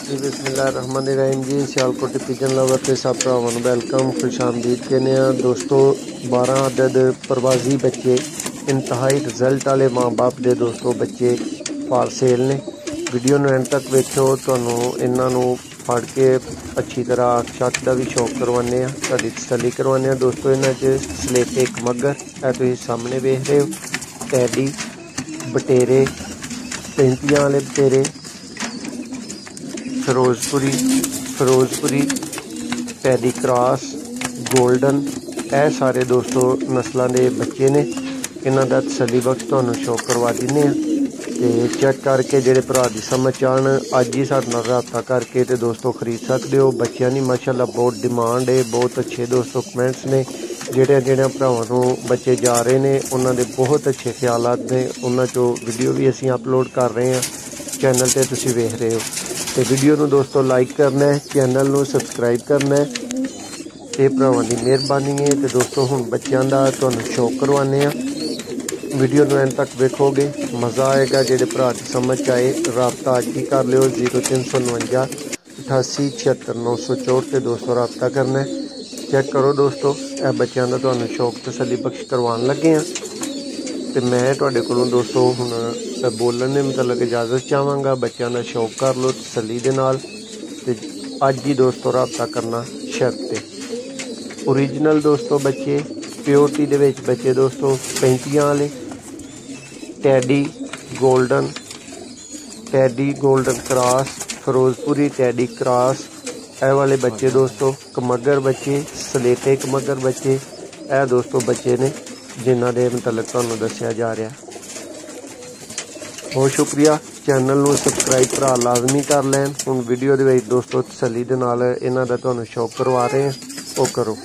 जी बिस्मिल्लाहिर्रहमानिर्रहीम जी। Sialkoti pigeon lover के सब भरावां नूं वेलकम खुश आमदीद कहने दोस्तों। 12 अदद प्रवासी बच्चे इंतहाई रिजल्ट वाले माँ बाप के दोस्तों बच्चे फार सेल ने। वीडियो नूं एंड तक वेखियो, तुहानूं इन्हां नूं फड़ के अच्छी तरह शक का भी शौक करवाने आ, तुहाडी तसल्ली करवाने आ। दोस्तों इन्हां च सलेटे एक मगर है, तुसीं सामने वेख रहे हो, टैडी बटेरे, 35 वाले बटेरे, फिरोजपुरी पैडी क्रॉस, गोल्डन, यह सारे दोस्तों नस्लों के बच्चे ने। इन्हां दा तसल्ली बख्श तुहानूं शौक करवा दिंदे ते चेक करके जेडे भरा दी समझ आन अज ही साडे नाल राबता करके ते दोस्तों खरीद सकते हो। बच्चों की माशाअल्लाह बहुत डिमांड है, बहुत अच्छे दोस्तों कमेंट्स ने। जेड़े भरावां नूं बच्चे जा रहे हैं उन्होंने बहुत अच्छे ख्यालात ने, उन्हां चों वीडियो भी असीं अपलोड कर रहे हैं चैनल ते, तुसीं वेख रहे हो। तो वीडियो नूं दोस्तों लाइक करना है, चैनल नूं सबसक्राइब करना है, ये भरावां दी मेहरबानी है। तो दोस्तों हुण बच्चों का तुहानूं शौक करवाने आ, वीडियो नूं एंड तक वेखोगे मज़ा आएगा। जेडे भरा दी समझ आए राबता अज ही कर लियो 0349 88 76 964 ते दोस्तों राबता करना है। चेक करो दोस्तों, यह बच्चों का तुहानूं शौक तसल्ली बख्श करवान लगे हैं। तो मैं तुहाडे कोलों दोस्तों हुण बोलण दे मतलब इजाजत चाहांगा। बच्चों का शौक कर लो तसल्ली दे नाल, ते अज ही दोस्तों राबता करना शर्त है। ओरिजिनल दोस्तों बच्चे प्योरिटी दे विच बच्चे दोस्तों 35 वाले टैडी गोल्डन क्रॉस, फिरोजपुरी टैडी क्रॉस, ए वाले बच्चे दोस्तों, कमगर बच्चे, सलेटे कमगर बच्चे, ए दोस्तों बच्चे ने जिन्हां दे मतलब तुहानूं दस्सिया जा रहा। बहुत शुक्रिया। चैनल नूं सबसक्राइब भरा लाजमी कर लैन। हुण वीडियो दे विच दोस्तों तसल्ली दे नाल इन्हां दा तुहानूं शौक करवा रहे हैं, वो करो।